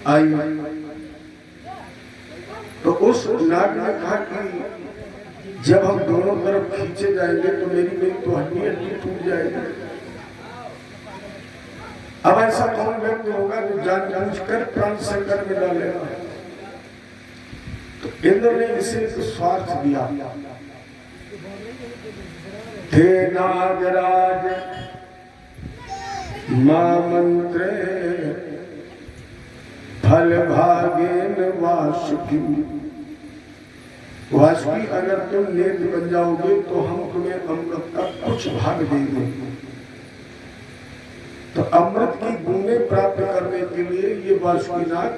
आई। तो उस नाग ने कहा कि जब हम दोनों तरफ खींचे जाएंगे तो मेरी तो हड्डी टूट जाएगी। अब ऐसा कौन व्यक्ति होगा जो जानबूझकर प्राण संकट में डालेगा? तो इंद्र ने इसे एक स्वार्थ दिया। थे नागराज मामंत्रे फल भागेन वासुकी। वासुकी, अगर तुम नेत्र बन जाओगे तो हम तुम्हें अमृत का कुछ भाग देंगे। तो अमृत की बूंदें प्राप्त करने के लिए ये वासुकीनाग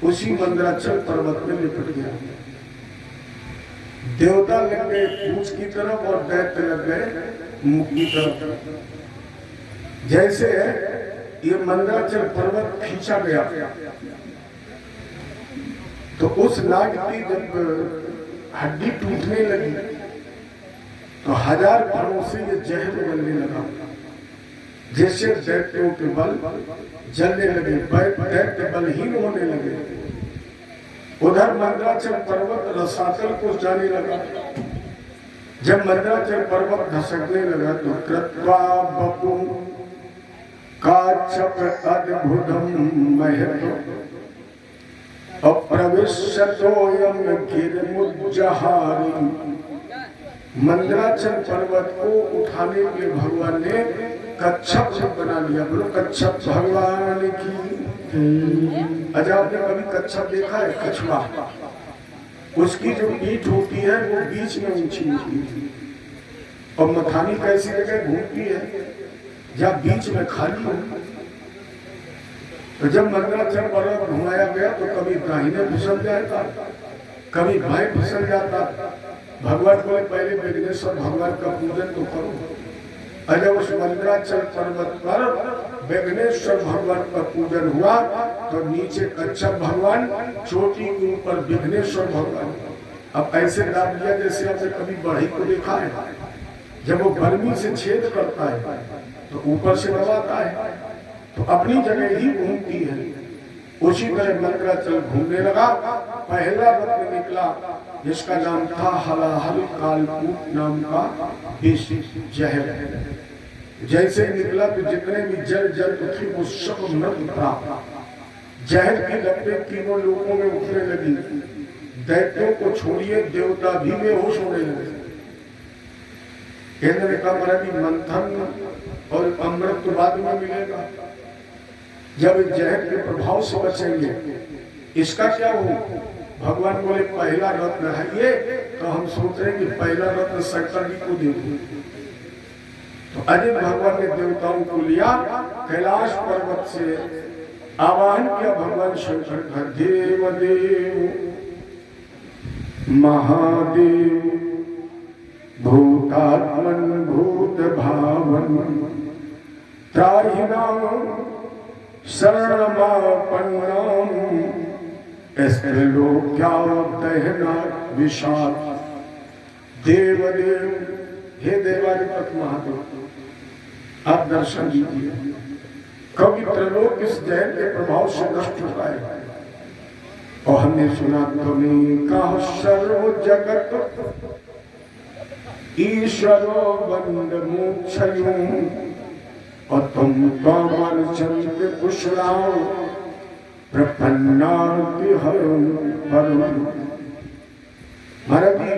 उसी मंदराचल पर्वत में लिपट गया। देवता लग गए पूंछ की तरफ और दैत्य लग गए मुख की तरफ। जैसे ये मंदराचल पर्वत खींचा गया तो उस नाग की जब हड्डी टूटने लगी तो 1000 फलों से ये जहर बनने लगा। जैसे दैत्यों के बल जलने लगे, दैत्य बलहीन होने लगे। उधर मंदराचल पर्वत रसातल को जाने लगा। जब मंदराचल पर्वत धसकने लगा तो कृत्वा बपु काच्छप अद्भुतम महतो अप्रविश्यतोयम गिरिमुज्जहारी। मंदराचल पर्वत को उठाने के भगवान ने कच्छप बना लिया। बोलो कच्छप भगवान की। अच्छा, आपने कभी कच्छप देखा है? कछुआ, उसकी जो पीठ होती है वो बीच में ऊंची होती है और मथानी कैसी जगह घूमती है जहाँ बीच में खाली हो। तो जब मंदराचल पर्वत घुमाया गया तो कभी दाहिने फिसल जाता, कभी बाएं फिसल जाता। भगवान बोले पहले विघ्नेश्वर भगवान का पूजन तो करो। जब उस मंदराचल पर्वत पर विघ्नेश्वर भगवान का पूजन हुआ तो नीचे कच्छप भगवान, चोटी के ऊपर विघ्नेश्वर भगवान। अब ऐसे दाब दिया जैसे आपने कभी बढ़ई को देखा है। जब वो गर्मी से छेद करता है तो ऊपर से दबाता है तो अपनी जगह ही घूमती है। उसी तरह मंदराचल घूमने लगा। पहला रत्न निकला जिसका नाम था हलाहल कालकूट नाम का विष जहर। जैसे निकला तो जितने भी जल पृथ्वी वो सब मृत प्राप्त। जहर की लपटें तीनों लोगों में उठने लगी। दैत्यों को छोड़िए देवता भी बेहोश होने लगे। इंद्र ने कहा मंथन और अमृत तो बाद में मिलेगा, जब जहर के प्रभाव से बचेंगे। इसका क्या हो? भगवान बोले पहला रत्न है ये, तो हम सोच रहे हैं कि पहला रत्न शंकर जी को दे दो। तो अजय भगवान ने देवताओं को लिया, कैलाश पर्वत से आवाहन किया भगवान शंकर का। देव देव महादेव भूतात्मन भूत भावन त्राहिणाम शरणमापन्नम दहना विषाद। देवदेव, हे देवाधिपति महादेव, आप दर्शन दीजिए। कभी त्रिलोक इस जहर के प्रभाव से नष्ट हुआ है। और हमने सुना तुम्हें कहा सर्व जगत ईश्वरो बंद मोक्षयो और तुम पावन चंद्र कुशलाओ प्रपन्नाति हरम परम। महाराज जी,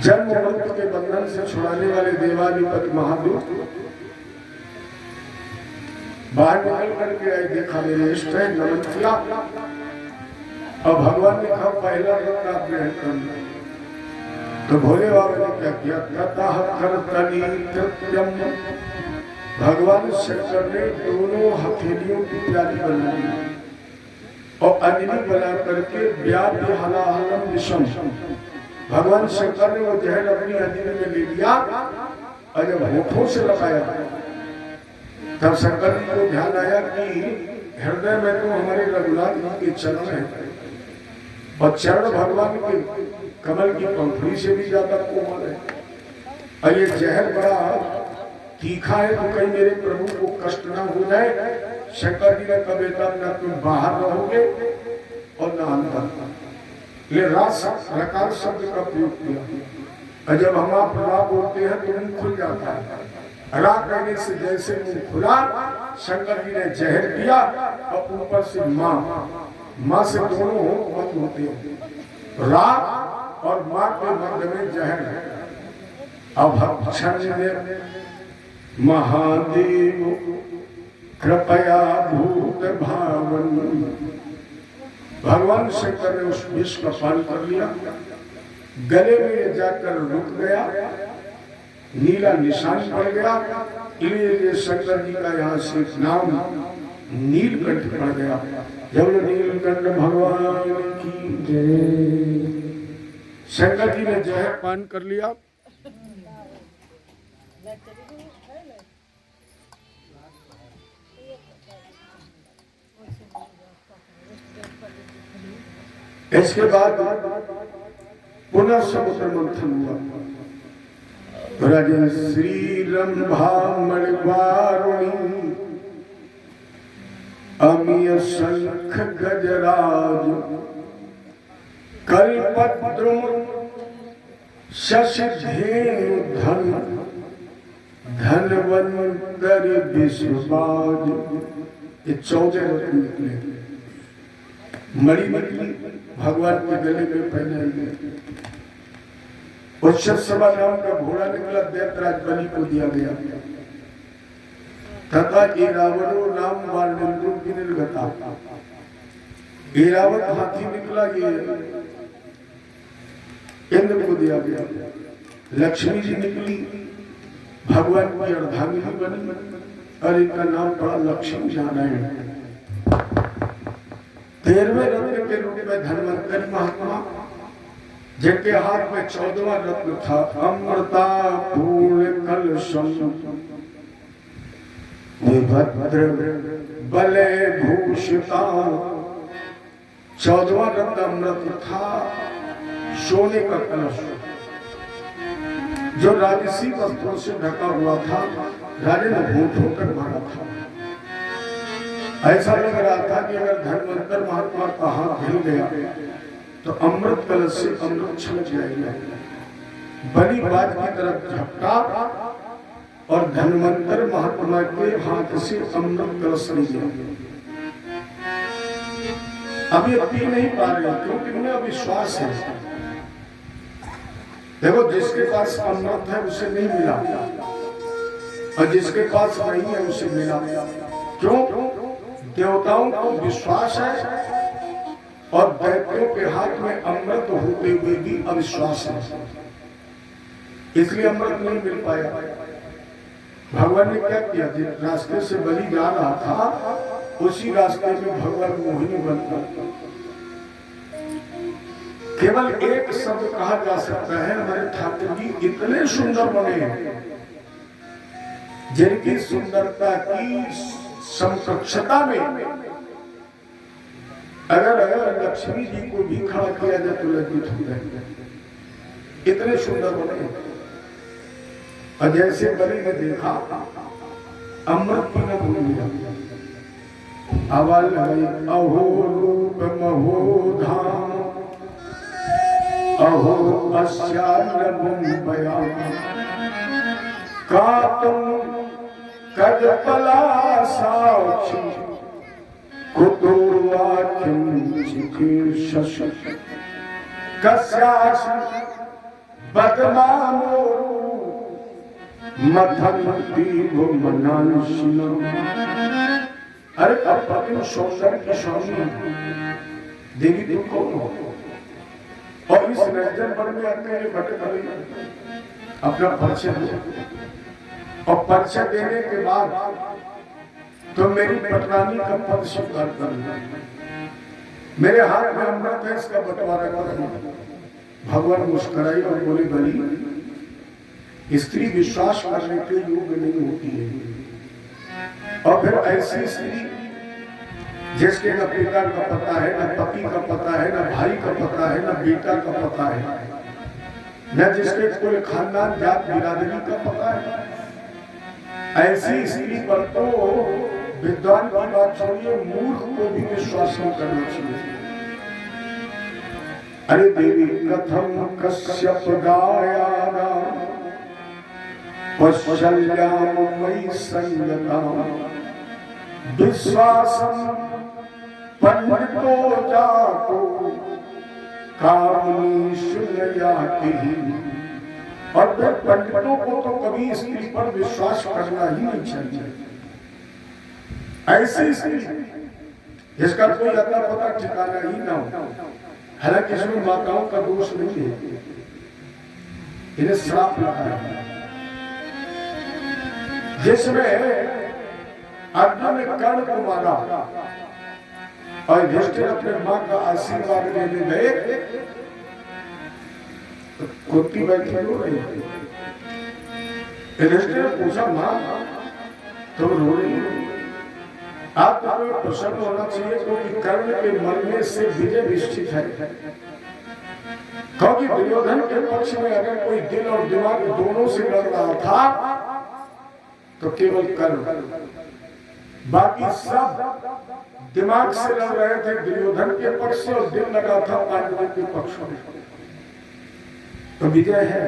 जन्म मृत्यु के बंधन से छुड़ाने वाले देवाधिपति महादेव बाहर निकल करके आए। देखा मेरे इष्ट है, नमन किया और भगवान ने कहा पहला रत्न आप ग्रहण करना। तो भोले बाबा ने क्या किया? भगवान शंकर ने दोनों हथेलियों की प्याली बना ली और अंजलि बना करके व्याप्य हलाहलम विषम। भगवान शंकर ने वो जहर अपनी अंजलि में ले लिया और जब होठों से लगाया तब शंकर जी को ध्यान आया कि हृदय में तो हमारे रघुनाथ जी के चरण है और चरण भगवान के कमल की पंखुड़ी से भी ज्यादा कोमल है। और ये जहर बड़ा तीखा है तो कहीं मेरे प्रभु को कष्ट ना हो जाए, शंकर जी ने कहा बेटा न तुम बाहर रहोगे और न अंदर। ये रकार शब्द का प्रयोग किया। और जब हम आप रा बोलते हैं तो मुंह खुल जाता है। रा कहने से जैसे मुंह खुला, शंकर जी ने जहर दिया और ऊपर से माँ से दोनों बंद होते हैं। रा और माँ के मध्य में जहर है। अब भक्षण ने महादेव कृपया भूत भावन, भगवान शंकर ने उस विष का पान कर लिया, गले में जाकर रुक गया, नीला निशान पड़ गया। इसलिए शंकर जी का यहाँ से नाम नीलकंठ पड़ गया। जब नीलकंठ भगवान की जय। शंकर जी ने जहर पान कर लिया। इसके बाद पुनः समुद्र मंथन हुआ। राजन श्री रंभा मणिवारुणी अमीय शंख गजराज कल्पद्रुम शशिधेनु धन धनवंतर विश्वबाज। ये 14 रत्न निकले। मणि भगवान के गले में पहनाई गई। उच्छसवा नाम का घोड़ा निकला, दैत्यराज बलि को दिया गया। तथा ऐरावतो नाम वार्णिंद्रों की निर्गता। ऐरावत हाथी निकला, ये इंद्र को दिया गया। लक्ष्मी जी निकली, भगवान की अर्धांगिनी बनी और इनका नाम पड़ा लक्ष्मी नारायण। 13वें रत्न के रूप में धन्वंतरी महात्मा, जिनके हाथ में 14वां रत्न था, अमृता पूर्ण कलशम विभद्र बले भूषिता। 14वां रत्न अमृत था, सोने का कलश जो राजसी वस्त्रों से ढका हुआ था। राजा ने भूत होकर मारा था। ऐसा लग रहा था कि अगर धन्वंतर महात्मा का हाथ हिल गया तो अमृत कलश से अमृत छलक जाएगा। बलि बाज की तरफ झपटा और धन्वंतर महात्मा के हाथ से अमृत कलश ले गया। अब ये पी नहीं पा रहे क्योंकि उन्हें अविश्वास है। देखो, जिसके पास अमृत है उसे नहीं मिला और जिसके पास नहीं है उसे मिला। क्यों? देवताओं को विश्वास है और दैत्यों के हाथ में अमृत होते हुए भी अविश्वास है, इसलिए अमृत नहीं मिल पाया। भगवान ने क्या किया? जिस रास्ते से बलि जा रहा था उसी रास्ते में भगवान मोहिनी बनकर केवल एक शब्द कहा जा सकता है, हमारे ठाकुर जी इतने सुंदर बने हैं जिनकी सुंदरता की समकक्षता में अगर लक्ष्मी जी को भी खड़ा किया जाए तो लज्जित हो जाएंगे, इतने सुंदर बने। और जैसे बलि ने देखा अमृत पीना भूल गया, अवल अहो रूप महो धाम अहो अस्यालमुंबया कातुम कदपलासाक्षी कुतुर्वाक्यं चिकीर्षश कस्याश बदनामो मथन्ति वो मनांशिना। अरे अपने सौंदर्य की स्वामी देवी तुम कौन हो? और इस निर्जन वन में अकेले भटक रही अपना परिचय दो और परिचय देने के बाद तो मेरी पटरानी का पद स्वीकार करना, मेरे हाथ में अमृत है इसका बंटवारा करना। भगवान मुस्कुराई और बोले बलि स्त्री विश्वास करने के योग्य नहीं होती है। और फिर ऐसी स्त्री जिसके न पिता का पता है, न पति का पता है, न भाई का पता है, न बेटा का पता है, न जिसके कोई खानदान जात बिरादरी का पता है, ऐसी स्त्री पर तो विद्वान की बात छोड़िए, मूर्ख को भी विश्वास नहीं करना चाहिए। अरे देवी कथम कश्यप गाया पश्चल्याम मयि संगताम विश्वासम पंडितो जातो कामनी सुनयाति। और फिर पंडितों को तो कभी स्त्री पर विश्वास करना ही नहीं चाहिए। ऐसी स्त्री जिसका कोई अता पता ठिकाना ही ना हो। हालांकि इसमें माताओं का दोष नहीं है, इन्हें श्राप लगा है। जिसमें अर्जुन ने कर्ण को मारा और युधिष्ठिर अपने मां का आशीर्वाद लेने गए, कुंती बैठी रो रही थी। युधिष्ठिर ने पूछा, मां तुम रो रही हो? आप तुम्हें प्रसन्न होना चाहिए क्योंकि कर्ण के मरने से विजय निश्चित है। क्योंकि दुर्योधन के पक्ष में अगर कोई दिल और दिमाग दोनों से लड़ रहा था तो केवल कर्ण, बाकी सब दिमाग से लड़ रहे थे दुर्योधन के पक्ष से और दिल लगा था पांडवों के पक्ष में। तो विजय है।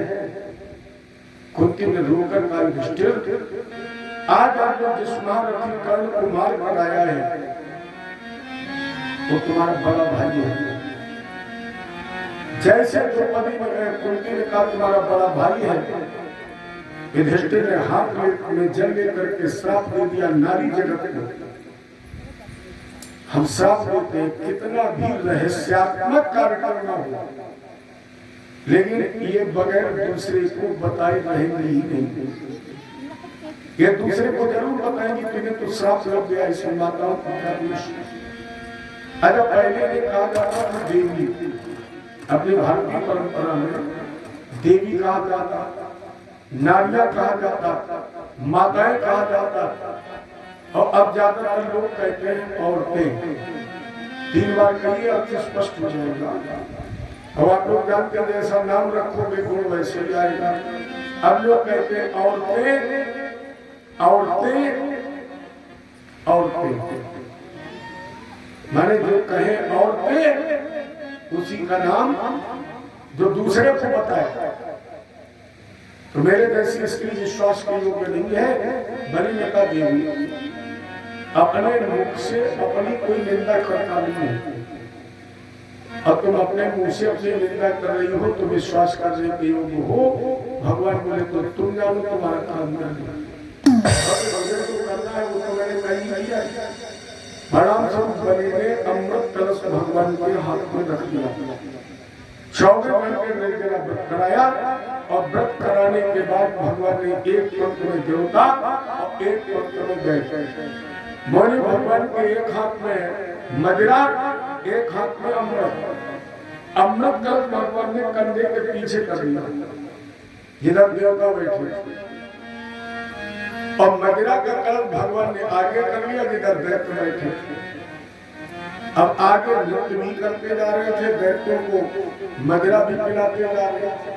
कुंती ने रोकर कहा, युधिष्ठिर आज आपने जिस महारथी कर्ण को मार कर आया है वो तुम्हारा बड़ा भाई है। जैसे द्रौपदी में कुंती ने कहा तुम्हारा बड़ा भाई है, युधिष्ठिर ने हाथ में जल लेकर के श्राप दे दिया नारी जगत को। हम श्राप देते हैं कितना भी रहस्यात्मक कार्य करना हो, लेकिन ये बगैर दूसरे को बताए रहेंगे ही नहीं। ये दूसरे को जरूर बताएंगे तुम्हें तो श्राप लग गया, इसमें माताओं को क्या दोष। अगर पहले ने कहा जाता था देवी, अपनी भारतीय परंपरा में देवी कहा जाता, नारियां कहा जाता, माताएं कहा जाता, और अब ज्यादातर लोग कहते हैं औरतें। 3 बार कहिए अर्थ स्पष्ट हो जाएगा। अब आप लोग जानते हैं जैसा नाम रखोगे गुण वैसे जाएगा। अब लोग कहते हैं औरतें औरतें औरतें, माने जो कहे औरतें उसी का नाम जो दूसरे को बताए। तो मेरे जैसी स्त्री विश्वास के योग्य नहीं है। बलिनका देवी अपने मुख से अपनी कोई निंदा करता नहीं है, अब तुम अपने मुंह से अपनी निंदा कर रही हो तो विश्वास करने के योग्य हो। भगवान बोले तो तुम जानो तुम्हारा काम जानो, तो करना है वो तो मैंने कही किया। प्रणाम स्वरूप बलि ने अमृत कलश भगवान के हाथ में रख दिया। 14 घंटे निर्जला व्रत कराया और व्रत कराने के बाद भगवान ने एक पंथ में देवता और एक पंथ में गए। मौनी भगवान के एक हाथ में मदिरा, एक हाथ में अमृत। अमृत कलश भगवान ने कंधे के पीछे कर दिया जिधर देवता बैठे, और मदिरा का कलश भगवान ने आगे कर लिया जिधर दैत्य बैठे। अब आगे नृत्य भी करते जा रहे थे, दैत्यों को मदिरा भी पिलाते जा रहे थे।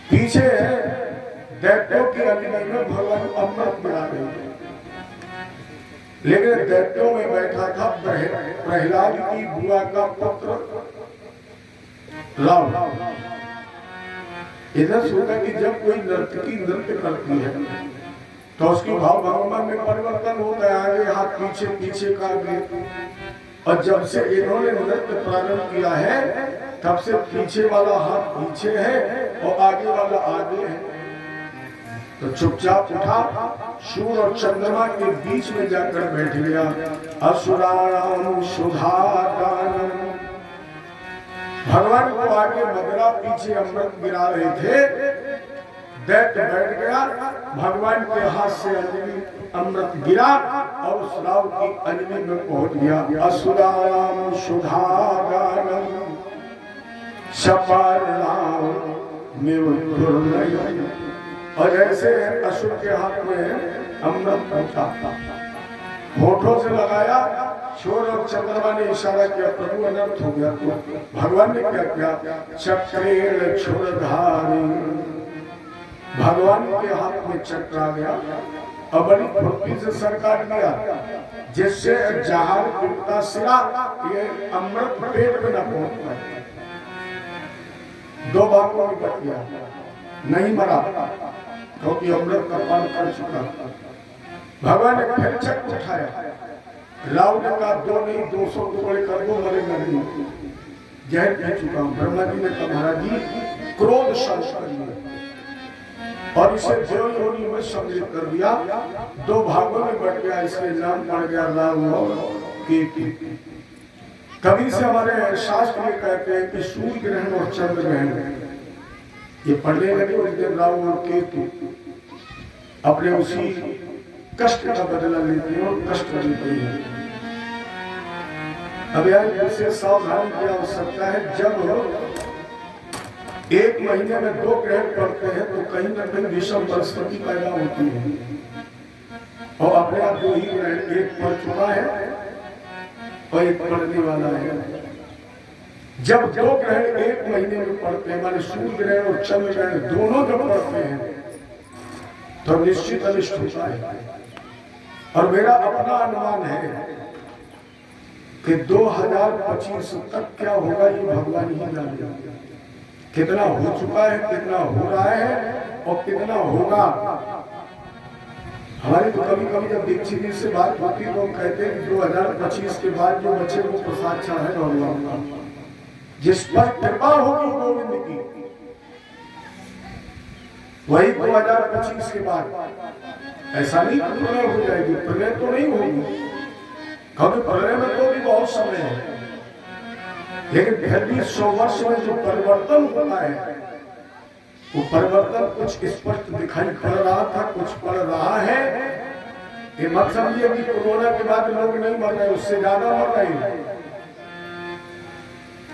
पीछे दैत्यों की अग्नि में भगवान अमृत पिला रहे थे, लेकिन दैत्यों में बैठा था प्रहलाद की बुआ का पुत्र राव। इधर सोचा कि जब कोई नर्तकी नृत्य करती है तो उसकी भाव भावना में परिवर्तन होता है, आगे हाथ पीछे, पीछे का आगे। और जब से इन्होंने नृत्य प्रारंभ किया है तब से पीछे वाला हाथ पीछे है और आगे वाला आगे है। तो चुपचाप उठा, सूर्य और चंद्रमा के बीच में जाकर बैठ गया। असुराणाम सुधागानम, भगवान को आगे मदिरा पीछे अमृत गिरा रहे थे। दैत्य बैठ गया, भगवान के हाथ से अग्नि अमृत गिरा और उस राव की अग्नि में पहुंच गया। असुराणाम सुधागानम सपारणाम में, और जैसे असुर के हाथ में अमृत पहुंचा, होठों से लगाया, सूर्य और चंद्रमा ने इशारा किया, प्रभु अनर्थ हो गया। तो भगवान ने क्या किया, चक्रेण क्षुरधारी, भगवान के हाथ में चक्र आ गया और बड़ी फुर्ती से सर काट दिया, जिससे जहां टूटता सिरा ये अमृत पेट में न पहुंच पाए। 2 भागों में बच गया, नहीं मरा क्योंकि अमृत का पान कर चुका। भगवान ने फिर चक्र उठाया, राव ने कहा 2 नहीं 200 टुकड़े कर दो, मरेगा नहीं, जहर पी चुका हूं। ब्रह्मा जी ने कहा महाराज जी क्रोध शांत करिए, और इसे देव योनि में सम्मिलित कर दिया। 2 भागों में बट गया, इसलिए नाम पड़ गया राहु और केतु। कभी से हमारे शास्त्र में कहते हैं कि सूर्य ग्रहण और चंद्र ग्रहण ये पढ़ने लगे, उस दिन राहु और केतु अपने उसी कष्ट का बदला लेते हैं और कष्ट देते हैं। अब यार इससे सावधानी की आवश्यकता है। जब 1 महीने में 2 ग्रहण पड़ते हैं तो कहीं न कहीं विषम परिस्थिति पैदा होती है, और अपने आप 2 ही ग्रहण, एक पड़ चुका है और एक पड़ने वाला है। जब 2 ग्रहण 1 महीने में पड़ते हैं, माने सूर्य ग्रहण और चंद्र ग्रहण दोनों जब पड़ते हैं तो निश्चित अनिष्ट होता है। और मेरा अपना अनुमान है कि 2025 तक क्या होगा ये भगवान ही जाने। कितना हो चुका है, कितना हो रहा है और कितना होगा। हमारी तो कभी कभी जब दीक्षित जी से बात होती है तो हम कहते हैं कि 2025 के बाद जो बच्चे को प्रसाद चढ़ाए भगवान का, जिस पर कृपा होगी गोविंद की, वही 2025 के बाद। ऐसा नहीं प्रलय हो जाएगी, प्रलय तो नहीं होगी, क्योंकि प्रलय में तो भी बहुत समय है, लेकिन फिर भी 100 वर्ष में जो परिवर्तन होता है वो परिवर्तन कुछ स्पष्ट दिखाई पड़ रहा था, कुछ पड़ रहा है। ये मत समझिए कि कोरोना के बाद लोग नहीं मर रहे, उससे ज्यादा मर रहे हैं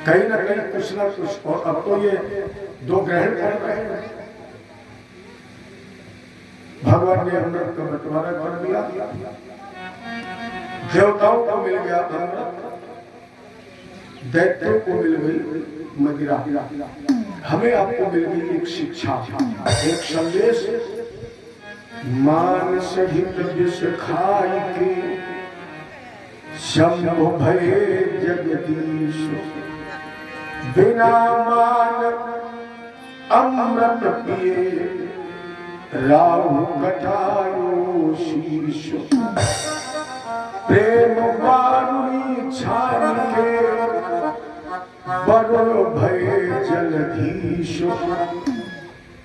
कहीं ना कहीं कुछ ना कुछ। और अब तो ये 2 ग्रहण पड़ रहे हैं, भगवान ने अमृत का बंटवारा कर दिया, देवताओं को मिल गया अमृत, दैत्यों को मिल गई मदिरा, हमें आपको मिल गई एक शिक्षा, एक संदेश। मान सहित विष खाई के शंभु भये जगदीश, बिना मान अमृत पिए राहु कटायो शीश, प्रेम बारुणी छान के बड़ो भय जलधीश,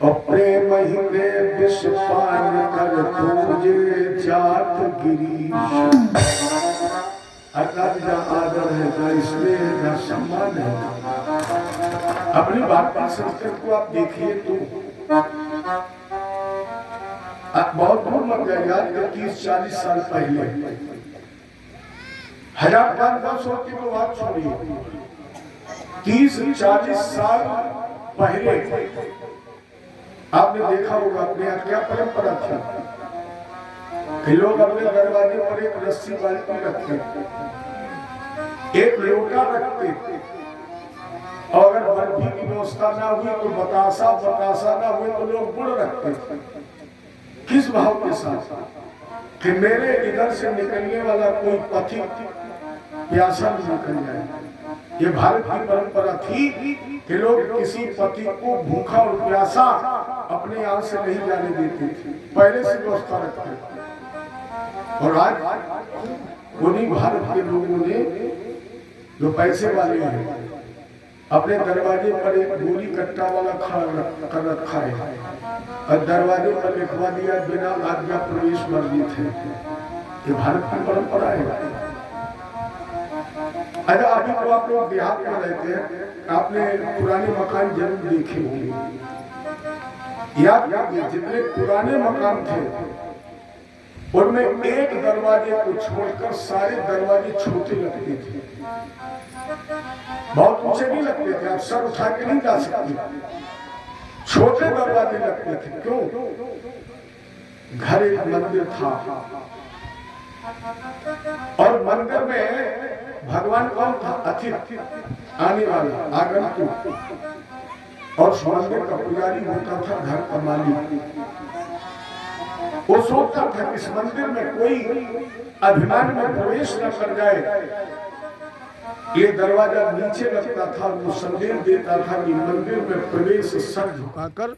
और प्रेम ही में विष पान कर पूजे जात गिरीश। अर्थात जहाँ आदर है, जहाँ स्नेह है, जहाँ सम्मान है। अपनी भारतीय संस्कृति को आप देखिए तो बहुत दूर मत जाइए, याद 30-40 साल पहले, 1000-500 की तो बात छोड़िए, 30-40 साल पहले आपने देखा होगा अपने यहाँ क्या परंपरा थी कि लोग अपने दरवाजे पर एक रस्सी बाल्टी रखते, एक लोटा रखते, और अगर बर्फी की व्यवस्था ना हुई तो बतासा ना हुई तो लोग गुड़ रखते। किस भाव के साथ कि मेरे इधर से निकलने वाला कोई पथिक प्यासा नहीं निकल जाए। ये भारत की परंपरा थी कि लोग किसी पथिक को भूखा और प्यासा अपने यहाँ से नहीं जाने देते थे, पहले से व्यवस्था रखते थे। और आज उन्हीं भारत के लोगों ने जो पैसे वाले हैं अपने दरवाजे पर एक गोली कट्टा वाला कर रखा है और दरवाजे पर लिखवा दिया बिना आज्ञा प्रवेश वर्जित है। ये भारत की परंपरा है। अच्छा, अभी तो आप लोग देहात में रहते हैं, आपने पुराने मकान जरूर देखे होंगे। याद कीजिए जितने पुराने मकान थे उनमें एक दरवाजे को छोड़कर सारे दरवाजे छोटे लगते थे, बहुत ऊंचे नहीं लगते थे, आप सर उठा के नहीं जा सकते, छोटे दरवाजे लगते थे। क्यों? घर एक मंदिर था और मंदिर में भगवान कौन था? अतिथि, आने वाला, आगंतुक, और मंदिर का पुजारी होता था घर का मालिक। वो सोचता था इस मंदिर में कोई अभिमान में प्रवेश न कर जाए। ये दरवाजा नीचे लगता था, वो संदेश देता था कि मंदिर में प्रवेश सर झुकाकर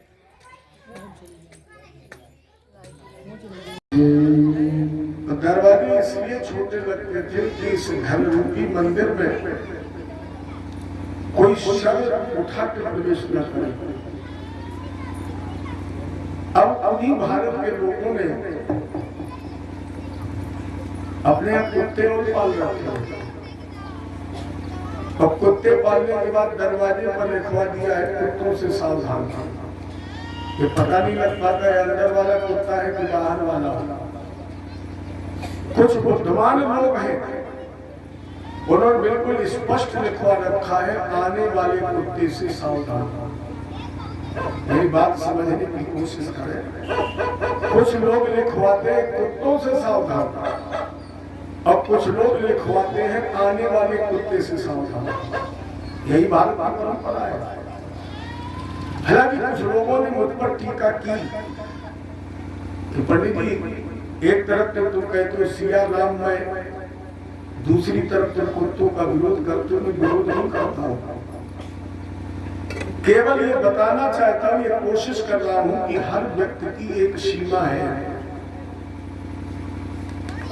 दरवाजे इसलिए छोटे लगते थे कि इस घर रूपी मंदिर में कोई सर उठा के प्रवेश न करे। अब उन्हीं भारत के लोगों ने अपने आप कुत्ते और पाल रखे हैं। अब कुत्ते पालने के बाद दरवाजे पर लिखवा दिया है कुत्तों से सावधान। ये पता नहीं लग पाता है अंदर वाला कुत्ता है कि बाहर वाला। कुछ बुद्धिमान लोग हैं, उन्होंने बिल्कुल स्पष्ट लिखवा रखा है आने वाले कुत्ते से सावधान। मेरी बात समझने की कोशिश करें। कुछ लोग लिखवाते हैं कुत्तों से सावधान और कुछ लोग लिखवाते हैं आने वाले कुत्ते से सावधान। यही भारत की परंपरा है। हालांकि कुछ लोगों ने मुझ पर टीका की कि पंडित जी एक तरफ तो तुम कहते हो सिया राम में, दूसरी तरफ तुम कुत्तों का विरोध करते हो। मैं विरोध नहीं करता हूँ, केवल ये बताना चाहता हूँ, ये कोशिश कर रहा हूँ कि हर व्यक्ति की एक सीमा है।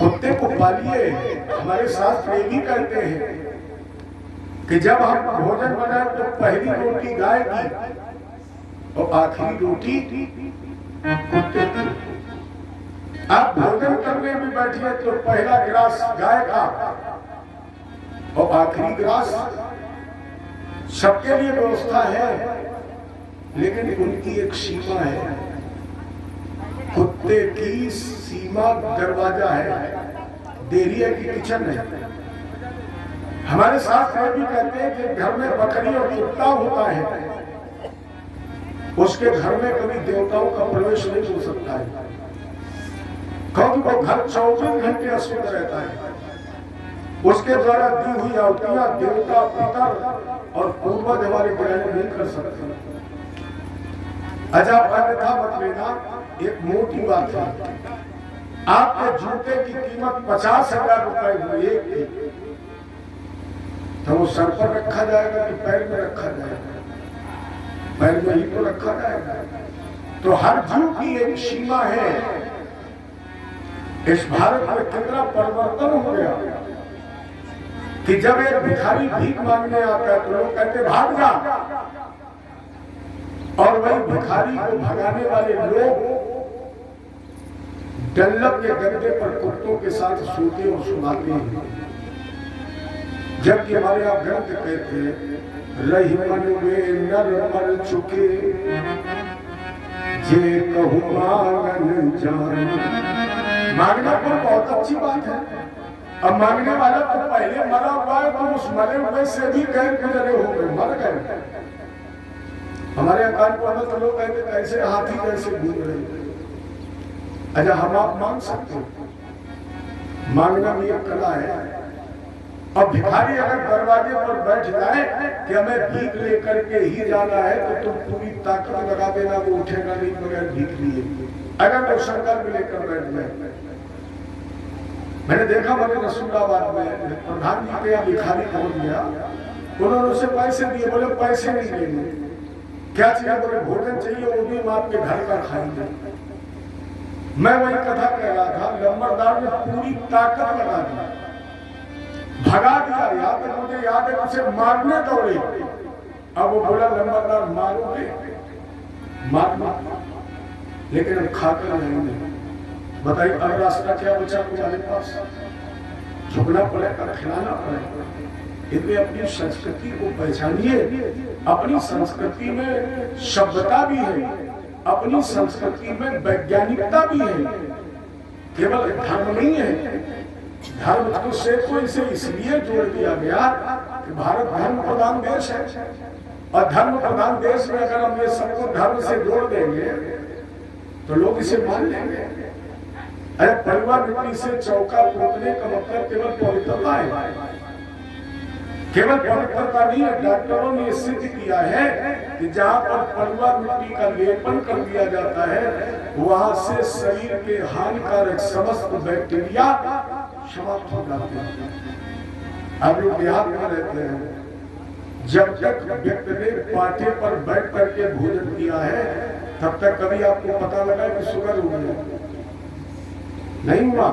कुत्ते को पालिए। हमारे शास्त्र ये भी कहते हैं कि जब हम भोजन बनाए तो पहली रोटी गाय की और आखिरी रोटी कुत्ते की। आप भोजन करने भी बैठिए तो पहला गिलास गाय का और आखिरी गिलास। सबके लिए व्यवस्था है, लेकिन उनकी एक सीमा है। कुत्ते की सीमा दरवाजा है, देरी है कि किचन है। हमारे शास्त्र भी कहते हैं कि घर में बकरी और कुत्ता होता है, उसके घर में कभी देवताओं का प्रवेश नहीं हो सकता है, क्योंकि वो घर 24 घंटे अशुद्ध रहता है। उसके द्वारा दी हुई आहुतियां देवता, पितर और पूर्वज हमारे ग्रहण नहीं कर सकते। अच्छा, अन्यथा मत लेना, एक मोटी बात है। आपके जूते की कीमत 50,000 रुपए हुई, तो वो सर पर रखा जाएगा कि पैर में रखा जाएगा? पैर में ही तो रखा जाएगा। तो हर जीव की एक सीमा है। इस भारत में कितना परिवर्तन हो गया कि जब एक भिखारी भीख मांगने आता है तो लोग कहते भाग जा, और वही भिखारी को भगाने वाले लोग डल्लभ के गद्दे पर कुत्तों के साथ सोते और सुनाते हैं। जबकि हमारे यहाँ ग्रंथ कहते हैं रही मन में नर मर चुके जे कहूँ मांगन जान। मांगना कोई बहुत अच्छी बात है। अब मांगने वाला तो पहले मरा हुआ है, तो उस मरे हुए से भी कहीं गुजरे हो गए, मर गए। हमारे अकाल पर लोग कहते कैसे हाथी कैसे घूम रहे। अच्छा, हम आप मांग सकते हो, मांगना भी एक कला है। अब भिखारी अगर दरवाजे पर बैठ जाए कि हमें भीख लेकर के ही जाना है, तो तुम पूरी ताकत लगा देना, वो उठेगा नहीं बगैर भीख लिए। अगर वो संकल्प लेकर बैठ जाए। मैंने देखा मैंने रसूलाबाद में प्रधान जी के यहाँ भिखारी पहुंच गया, उन्होंने उसे पैसे दिए, बोले पैसे नहीं देंगे। क्या चाहिए? बोले भोजन चाहिए, वो भी हम आपके घर का खाएंगे। मैं वही कथा कह रहा था, लंबरदार ने पूरी ताकत लगा दी, भगा दिया। याद है, मुझे याद है, उसे मारने दौड़े। अब वो बोला लंबरदार मारोगे? मारना, लेकिन अब खाकर नहीं। बताइए अब रास्ता क्या बचा तुम्हारे पास? झुकना पड़ेगा, खिलाना पड़ेगा। इसलिए अपनी संस्कृति को पहचानिए। अपनी संस्कृति में सभ्यता भी है, अपनी संस्कृति में वैज्ञानिकता भी है, केवल धर्म नहीं है। धर्म से तो इसे इसलिए जोड़ दिया गया कि भारत धर्म प्रधान देश है, और धर्म प्रधान देश में अगर हम ये सबको धर्म से जोड़ देंगे तो लोग इसे मान लेंगे। अरे परिवार मिट्टी से चौका पोतने का मतलब केवल पवित्रता है। केवल पवित्रता नहीं है, डॉक्टरों ने सिद्ध किया है कि जहाँ पर पलवा मिट्टी का लेपन कर दिया जाता है वहां से शरीर के हानिकारक समस्त बैक्टीरिया समाप्त हो जाते हैं। आप लोग देहात में रहते हैं, जब तक व्यक्ति ने पाटे पर बैठ करके भोजन किया है तब तक कभी आपको पता लगा कि शुगर हो गया? नहीं हुआ।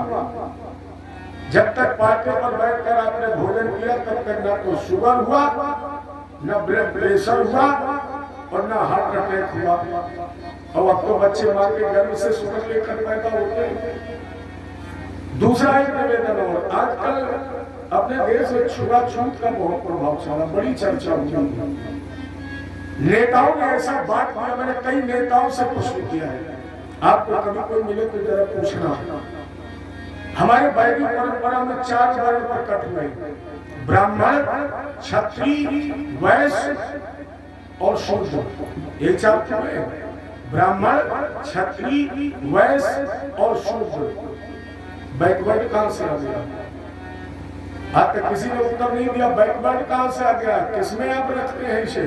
जब तक पाटे पर बैठकर आपने भोजन किया तब तक ना तो शुगर हुआ, ना ब्लड प्रेशर हुआ और ना हार्ट अटैक हुआ। और अब तो बच्चे मार के गर्भ से शुगर लेकर पैदा होते हैं। दूसरा एक निवेदन, और आजकल अपने देश में छुआछूत का बहुत प्रभाव चला, बड़ी चर्चा हुई। नेताओं ने ऐसा बात किया, मैंने कई नेताओं से प्रश्न किया है, आपको कभी कोई मिले तो जरा पूछना। हमारे वैदिक परंपरा में 4 वर्ण प्रकट हुए, ब्राह्मण, क्षत्रिय, वैश्य और शूद्र। ये 4 हुए, ब्राह्मण, क्षत्रिय, वैश्य और शूद्र। बैकवर्ड कहां से आ गया? आज तक किसी ने उत्तर नहीं दिया। बैकवर्ड कहां से आ गया? किसमें आप रखते हैं इसे?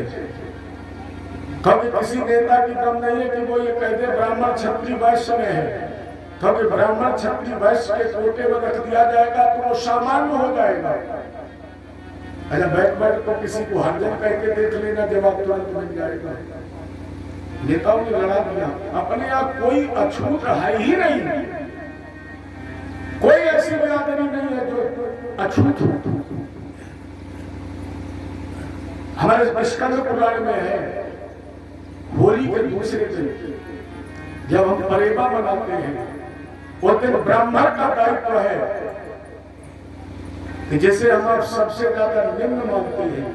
कभी किसी नेता की दम नहीं है कि वो ये कह दे ब्राह्मण क्षत्रिय वैश्य में है। कभी ब्राह्मण क्षत्रिय वैश्य के कोटे में रख दिया जाएगा तो वो सामान्य हो जाएगा। अच्छा, बैकवर्ड को किसी को हरजन कह के देख लेना, जवाब तुरंत मिल जाएगा। नेताओं ने लड़ा दिया, अपने आप कोई अछूत है ही नहीं, कोई ऐसी बिरादरी नहीं है जो अछूत हो। हमारे स्कंद पुराण में है, होली के दूसरे दिन जब हम परेबा मनाते हैं उस दिन ब्राह्मण का दायित्व है कि जैसे हम आप सबसे ज्यादा निम्न मानते हैं,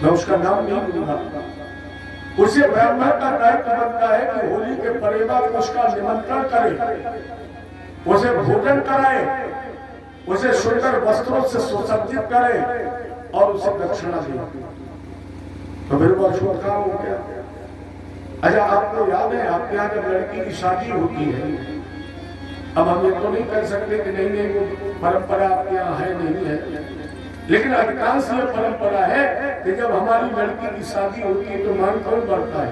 मैं उसका नाम नहीं लूंगा, उसे ब्राह्मण का दायित्व बनता है कि होली के परेबा को उसका निमंत्रण करे, उसे भोजन कराए, उसे सुंदर वस्त्रों से सुसज्जित करे और उसे दक्षिणा दे। तो फिर वो अछूत काम हो गया। अच्छा, आपको याद है आपके यहाँ जब लड़की की शादी होती है, अब हम ये तो नहीं कह सकते कि नहीं नहीं वो परंपरा आपके यहाँ है नहीं है, लेकिन अधिकांश ये परंपरा है कि जब हमारी लड़की की शादी होती है तो मांग कौन भरता है?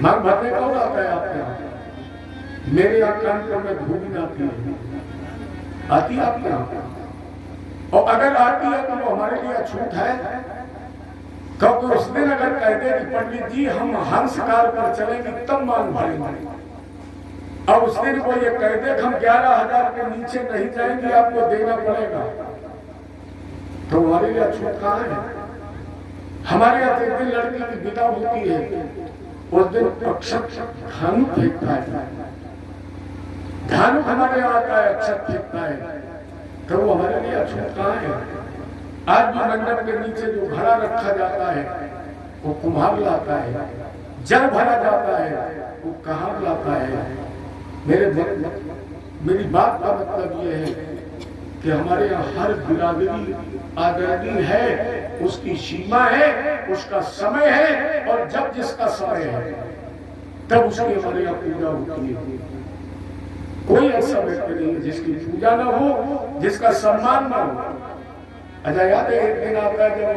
मांग भरने कौन आता है आपके यहाँ? मेरे यहाँ कानपुर में धूमिन आती है, आती है आपके यहाँ? और अगर आती है तो वो हमारे लिए अछूत है। कब उस दिन अगर कह दे कि पंडित जी हम हंस कार पर चलेंगे तब मांग भरेंगे, अब उस दिन को ये कह दे कि हम 11,000 के नीचे नहीं जाएंगे, आपको देना पड़ेगा, तो हमारे लिए अछूत कहाँ है? हमारे यहाँ एक दिन लड़की की विदा होती है, उस दिन अक्षत धानु फेंकता है, धानु हमारे यहाँ आता है, अक्षत फेंकता है, तो वो हमारे लिए अछूत कहाँ है? आज भी मंडप के नीचे जो घड़ा रखा जाता है वो कुम्हार लाता है, जल भरा जाता है वो कहां लाता है। मेरी बात का मतलब ये है कि हमारे यहाँ हर बिरादरी आदरणीय है, उसकी सीमा है, उसका समय है, और जब जिसका समय है तब उसकी हमारे यहाँ पूजा होती है। कोई ऐसा व्यक्ति नहीं है जिसकी पूजा न हो, जिसका सम्मान न हो। अच्छा, याद है एक दिन आता है जब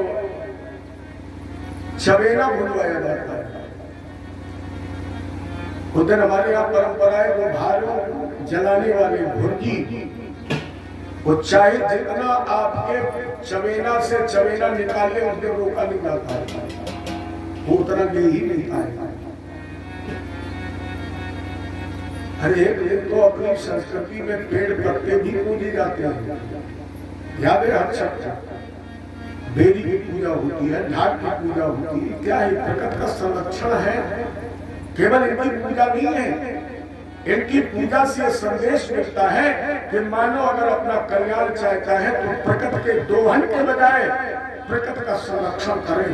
चबेना बुलवाया जाता है, उस दिन हमारे यहाँ परंपरा है वो भारों जलाने वाले भुर्जी, वो चाहे जितना आपके चबेना से चबेना निकाले उस दिन रोका नहीं जाता है, वो उतना ले ही नहीं पाएगा। हर एक दिन तो अपनी संस्कृति में पेड़ पत्ते भी पूजे जाते हैं, याद है? हर शब्द बेरी की पूजा होती है, ढाक की पूजा होती है, क्या है? प्रकृति का संरक्षण है। केवल इनकी पूजा नहीं है, इनकी पूजा से संदेश मिलता है कि मानव अगर अपना कल्याण चाहता है तो प्रकृति के दोहन के बजाय प्रकृति का संरक्षण करें।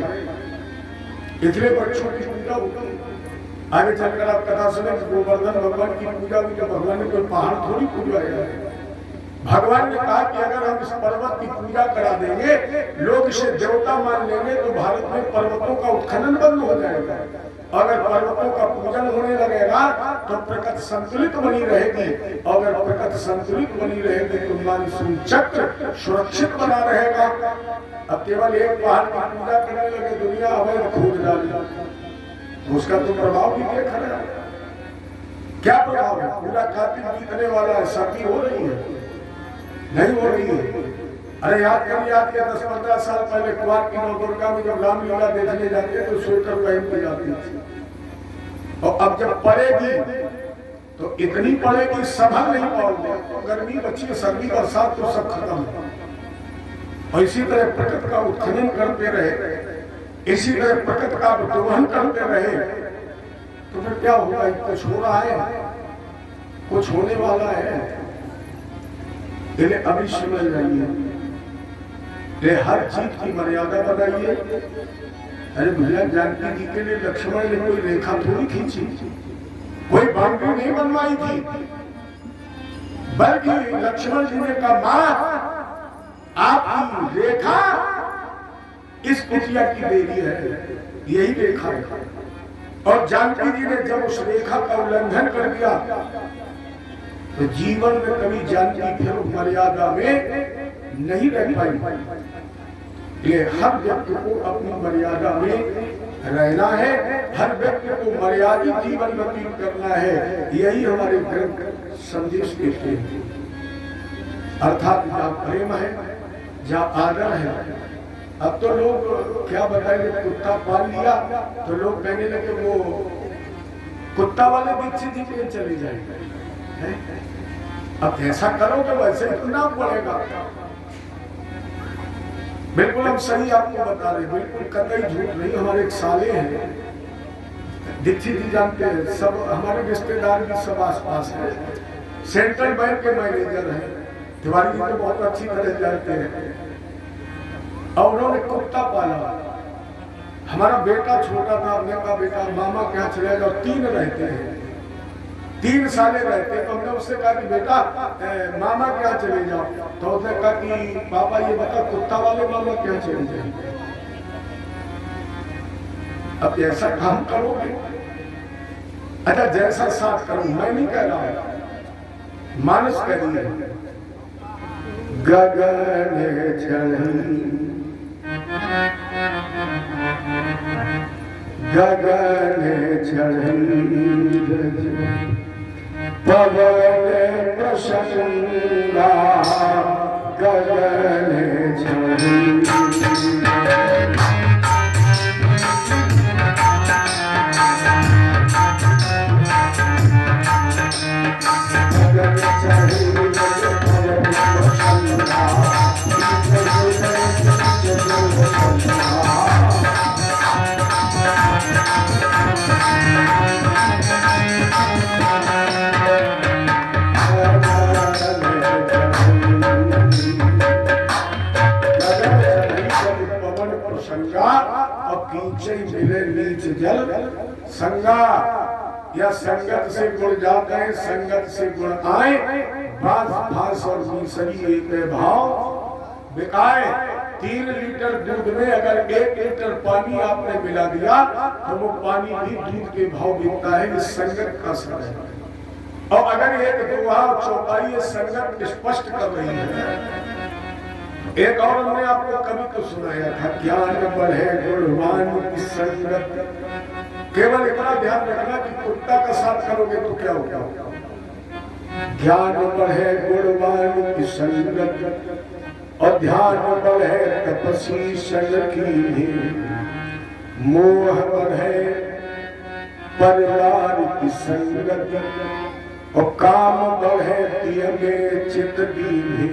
इसलिए बच्चों की पूजा होती है। आगे चलकर आप कथा सुने गोवर्धन भगवान की पूजा हुई, तो भगवान ने कोई पहाड़ थोड़ी पूजा है। भगवान ने कहा कि अगर हम इस पर्वत की पूजा करा देंगे, लोग इसे देवता मान लेंगे, तो भारत में पर्वतों का उत्खनन बंद हो जाएगा। अगर पर्वतों का पूजन होने लगेगा तो प्रकृति संतुलित बनी रहेगी, और अगर प्रकृति संतुलित बनी रहेगी तो मानसून चक्र सुरक्षित बना रहेगा। अब केवल एक पहाड़ की पूजा करने लगे दुनिया अवैध खोज डाली, उसका तो प्रभाव भी देख रहे हैं। क्या प्रभाव है? पूरा कार्तिक बीतने वाला है, सर्दी हो रही है? नहीं हो रही है। अरे याद किया 10-15 साल पहले कुआर की नवदुर्गा में जब रामलीला देखने जाते तो स्वेटर पहन के जाती थी, और अब जब पड़ेगी तो इतनी पड़ेगी संभल नहीं पाओगे। तो गर्मी बची, सर्दी बरसात तो सब खत्म है। और इसी तरह प्रकृति का उत्खनन करते रहे, इसी तरह प्रकृति का दोहन करते रहे, तो फिर क्या होगा? कुछ हो रहा है, कुछ होने वाला है। इन्हें अभी समझ जाइए, हर चीज की मर्यादा बनाइए। अरे भैया, जानकी जी के लिए लक्ष्मण ने कोई रेखा थोड़ी खींची, कोई बाउंड्री नहीं बनवाई थी, बल्कि लक्ष्मण जी ने कहा मां आपकी रेखा इस कुटिया की देवी है, यही रेखा है। और जानकी जी ने जब उस रेखा का उल्लंघन कर दिया तो जीवन में कभी जानकी फिर मर्यादा में नहीं रह पाई। ये हर व्यक्ति को अपनी मर्यादा में रहना है, हर व्यक्ति को मर्यादित जीवन व्यतीत करना है। यही हमारे ग्रंथ संदेश देते हैं। अर्थात जहाँ प्रेम है, जहाँ आदर है। अब तो लोग क्या बताएंगे, कुत्ता पाल लिया तो लोग कहने लगे वो कुत्ता वाले दीक्षित जी पे चले जाएंगे। अब ऐसा करोगे वैसे ही ना पड़ेगा। बिल्कुल हम सही आपको बता रहे, बिल्कुल कतई झूठ नहीं। हमारे एक साले हैं, दीक्षित जी जानते हैं, सब हमारे रिश्तेदार भी सब आसपास है, सेंट्रल बैंक के मैनेजर हैं। तिवारी जी तो बहुत अच्छी तरह जानते हैं। और उन्होंने कुत्ता पाला। हमारा बेटा छोटा था, हमने कहा बेटा मामा क्या चले जाओ, 3 रहते हैं, 3 साले रहते हैं। तो हमने उससे कहा कि बेटा मामा क्या चले जाओ, तो उसने कहा कि पापा ये बता कुत्ता वाले मामा क्या चले जाए। अब ऐसा काम करोगे? अच्छा जैसा साथ करो, मैं नहीं कह रहा हूं, मानस करिए। गगन चढ़ी गगन चढ़ी पवन प्रसन्ना गगन चढ़ी मिले नीच जल संगा, या संगत से गुण जाते हैं, संगत से गुण आए, बास भास और मिसरी एक भाव बिकाए। 3 लीटर दूध में अगर 1 लीटर पानी आपने मिला दिया तो वो पानी भी दूध के भाव बिकता है। इस संगत का असर है। और अगर एक दोहा चौपाई संगत स्पष्ट कर रही है। एक और हमने आपको कभी तो सुनाया था, ज्ञान बढ़े गुणवान की संगत। केवल इतना ध्यान रखना कि कुत्ता का साथ करोगे तो क्या होगा। ज्ञान बढ़े गुणवान की संगत, और ध्यान बढ़े तपस्वी संग की, मोह बढ़े परिवार की संगत, और काम बढ़े तियगे चित दीने,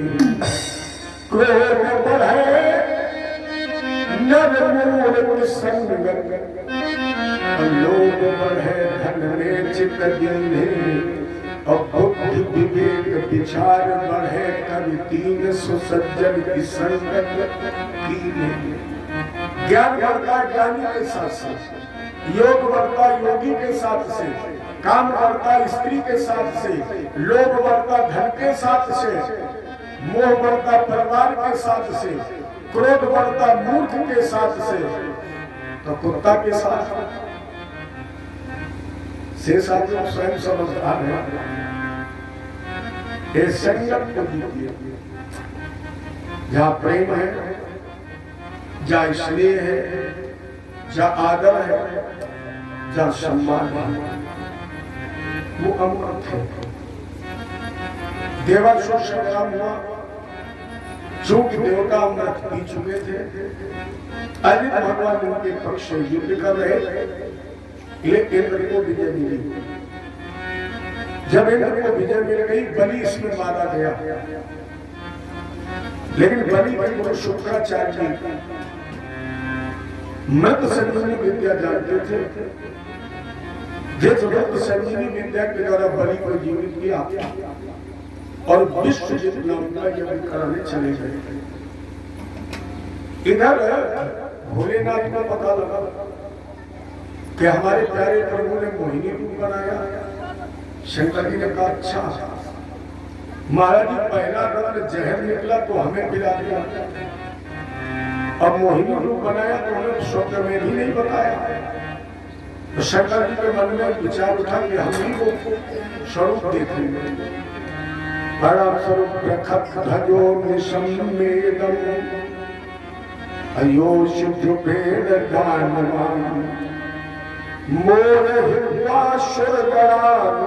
क्रोध बढ़े नरमूल की संगत, लोभ बढ़े धन में चित दीने, और बुद्धि विवेक विचार बढ़े कवि 3 सुसज्जन की संगत कीने। ज्ञान बढ़ता ज्ञानी के साथ से, योग बढ़ता योगी के साथ से, काम बढ़ता स्त्री के साथ से, लोभ बढ़ता धन के साथ से, मोह बढ़ता परिवार के साथ से, क्रोध बढ़ता मूर्ख के साथ से, तो कुत्ता के साथ शेष आप लोग स्वयं समझदार हैं। ये संयम को दीजिए, जहाँ प्रेम है, जहाँ स्नेह है, जहाँ आदर है, जहाँ सम्मान है, वो अमृत है। देवासुर संग्राम हुआ, चूंकि देवता अमृत पी चुके थे, आदित्य भगवान उनके पक्ष से युद्ध कर रहे, लेकिन इंद्र को विजय मिली। जब इंद्र को विजय मिल गई, बलि इसमें मारा गया, लेकिन बलि के गुरु शुक्राचार्य मृत संजीवनी विद्या जानते थे। जिस मृत संजीवनी विद्या के द्वारा बलि को जीवित किया और विश्वजित नाम का यज्ञ कराने चले गए। इधर भोलेनाथ को पता लगा कि हमारे प्यारे प्रभु ने मोहिनी रूप बनाया। शंकर जी ने कहा, अच्छा महाराज जी, पहला रत्न जहर निकला तो हमें पिला दिया, अब मोहिनी रूप बनाया तो हमें स्वप्न में भी नहीं बताया। तो शंकर जी के मन में विचार उठा कि हम ही वो स्वरूप देखेंगे। परम स्वरूप प्रखत ध्वजो निशम्मेदम अयोश द्रुपेद दानवान मोर हिवाशुर गणान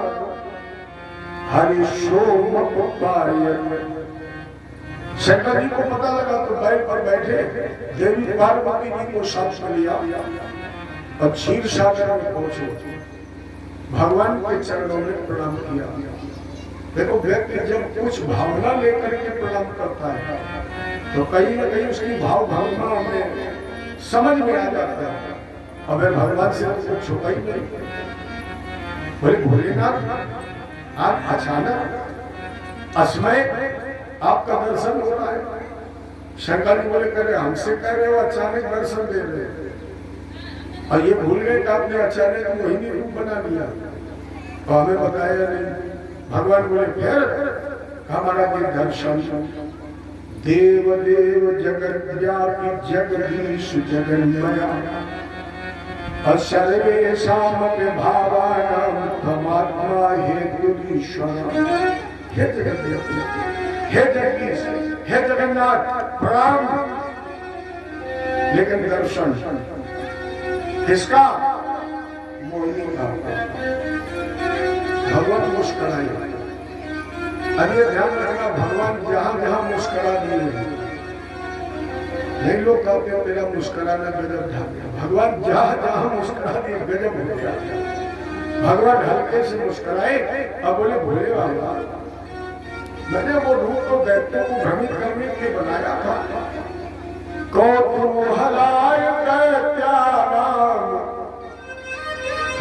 हरि सोम पायन। शंकर जी को पता लगा तो बैल पर बैठे देवी पार्वती जी को साथ में लिया और क्षीर सागर में पहुंचे, भगवान के चरणों में प्रणाम किया। देखो, व्यक्ति जब कुछ भावना लेकर के प्रणाम करता है तो कहीं ना कहीं उसकी भावना हमें समझ में आ जाता है। अब भगवान से कुछ छुपा ही नहीं। बोले, भोलेनाथ आप अचानक असमय आपका दर्शन हो रहा है। शंकर जी बोले, करे हमसे कह रहे हो अचानक दर्शन दे रहे हो, और ये भूल गए कि आपने अचानक मोहिनी रूप बना लिया तो हमें बताया नहीं। भगवान बोले, फिर हमारा दर्शन देव देव जगत व्यापी जगदीश जगन्मया सर्वेषां भावानां परमात्मा हेतुरीश्वर। हे जगत, हे जगदीश, हे जगन्नाथ, प्रणाम। लेकिन दर्शन किसका? मोहिनी का। भगवान मुस्कुराए। अरे ध्यान रखना, भगवान जहां जहां मुस्कुरा दिए, नहीं लोग कहते हैं मेरा मुस्कुराना गजब था। भगवान जहां जहां मुस्कुरा दिए गजब हो गया। भगवान हल्के से मुस्कुराए और बोले, भोले बाबा, मैंने वो रूप तो दैत्यों को भ्रमित करने के लिए बनाया था। कौतूहलाय दैत्यानाम,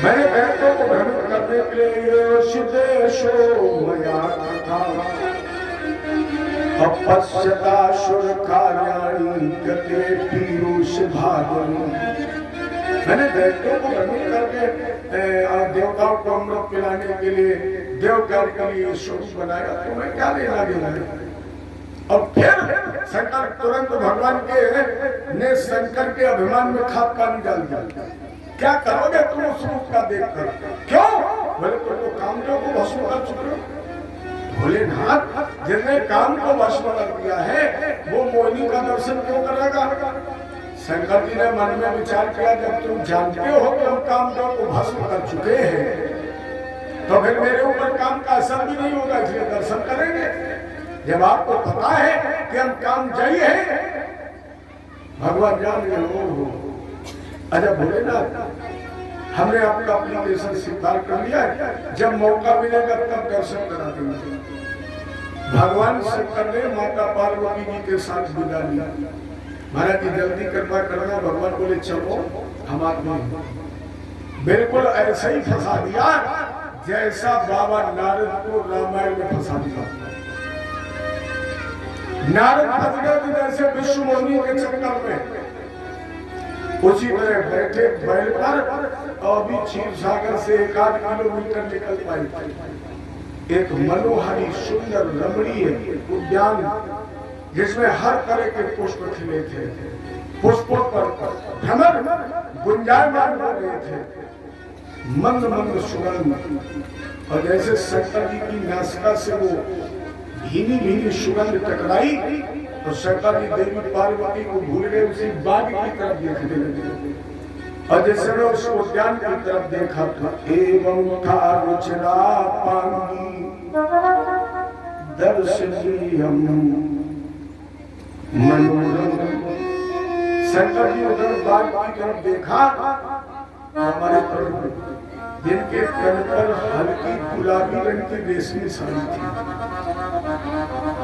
मैंने दैत्यों को भ्रमित करने के लिए योषितेशो मया था। अपश्यताशुर कार्याणि गते पीयूष भागवनी, मैंने दैत्यों को भ्रमित करके देवताओं को अमृत पिलाने के लिए, देवताओं के लिए स्वरूप बनाया, तो मैं क्या लेना देना। और फिर शंकर तुरंत भगवान के ने शंकर के अभिमान में खाद पानी डाल दिया। क्या करोगे तुम उस रूप का देखकर? क्यों? बोले, तुम तो कामदेव को भस्म कर चुके हो। भोलेनाथ, जिसने काम को भस्म कर दिया है वो मोहिनी का दर्शन क्यों करेगा? शंकर जी ने मन में विचार किया, जब तुम जानते हो कि हम कामदेव को भस्म कर चुके हैं तो फिर मेरे ऊपर काम का असर भी नहीं होगा, इसलिए दर्शन करेंगे। जब आपको पता है कि हम काम जयी हैं, भगवान जान गए हो। अच्छा भोलेनाथ, हमने आपका एप्लीकेशन स्वीकार कर लिया है, जब मौका मिलेगा तब दर्शन करा देंगे। भगवान शंकर ने माता पार्वती जी के साथ विदा लिया। महाराज जी जल्दी कृपा करना। भगवान बोले, चलो हम आते हैं। बिल्कुल ऐसा ही फंसा दिया जैसा बाबा नारद को रामायण में फंसा दिया। नारद फंस गए जैसे विश्व मोहिनी के चक्कर में, उसी तरह बैठे बैल पर और भी क्षीर सागर से 1-8 किलोमीटर निकल पाई। एक मनोहरी सुंदर रमणीय उद्यान जिसमें हर तरह के पुष्प खिले थे, पुष्पों पर भ्रमर गुंजायमान हो रहे थे। मंद मंद सुगंध, और जैसे शंकर जी की नासिका से वो भीनी भीनी सुगंध टकराई तो शंकर जी देवी पार्वती को भूल गए, उसी बाग की तरफ देखने लगे। और जैसे मैं उस उद्यान की तरफ देखा तो एवं था रुचिरा पांगी दर्शनीयम मनोरम। शंकर जी उधर बाग की तरफ देखा, हमारे प्रभु जिनके तन पर हल्की गुलाबी रंग की रेशमी साड़ी थी,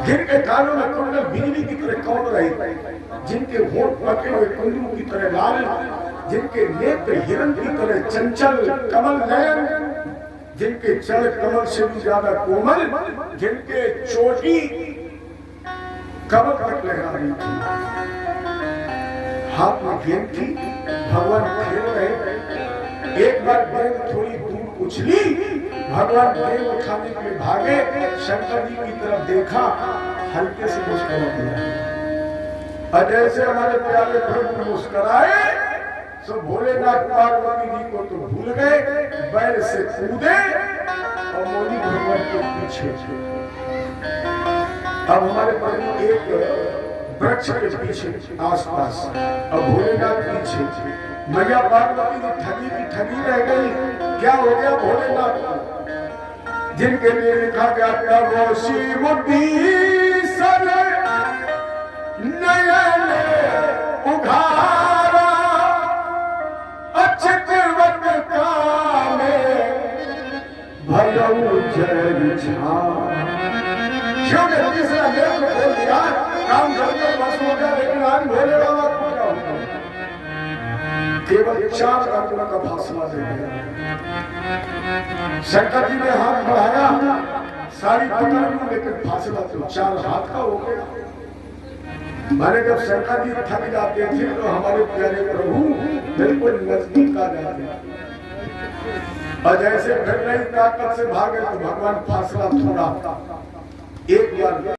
जिनके कानों में कुंडल बिजली की तरह कौन रहे, जिनके होंठ पके हुए कुंडलों की तरह लाल, जिनके नेत्र हिरण की तरह चंचल कमल नयन, जिनके चरण कमल से भी ज्यादा कोमल, जिनके चोटी कमल तक लगा रही थी, हाथ में गेंद थी, भगवान खेल रहे। एक बार गेंद थोड़ी दूर उछली, भगवान गेंद उठाने के लिए भागे, शंकर जी की तरफ देखा, हल्के से मुस्कुरा दिया। और जैसे हमारे प्यारे प्रभु मुस्कुराए तो भोलेनाथ पार्वती जी को तो भूल गए, बैल से कूदे और मोदी भगवान के पीछे। अब हमारे प्रभु एक वृक्ष के पीछे आसपास, अब भोलेनाथ पीछे। मैया पार्वती जी ठगी की ठगी रह गई। क्या हो गया भोलेनाथ को? जिनके लिए लिखा गया था वो शिव सर नयन उघारा अक्षत वट कामे भयउ जल छारा। शिव ने तीसरा नेत्र खोल दिया, काम करके बस हो गया, लेकिन आज भोले बाबा को क्या होगा? केवल 4 अंगुल का फासला दे दिया। शंकर जी ने हाथ बढ़ाया, सारी पकड़ ली, लेकिन फासला तो 4 हाथ का हो गया। माने जब शंकर जी थक जाते थे तो हमारे प्यारे प्रभु बिल्कुल नजदीक आ जाते, और जैसे फिर नई ताकत से भागे तो भगवान फासला थोड़ा एक बार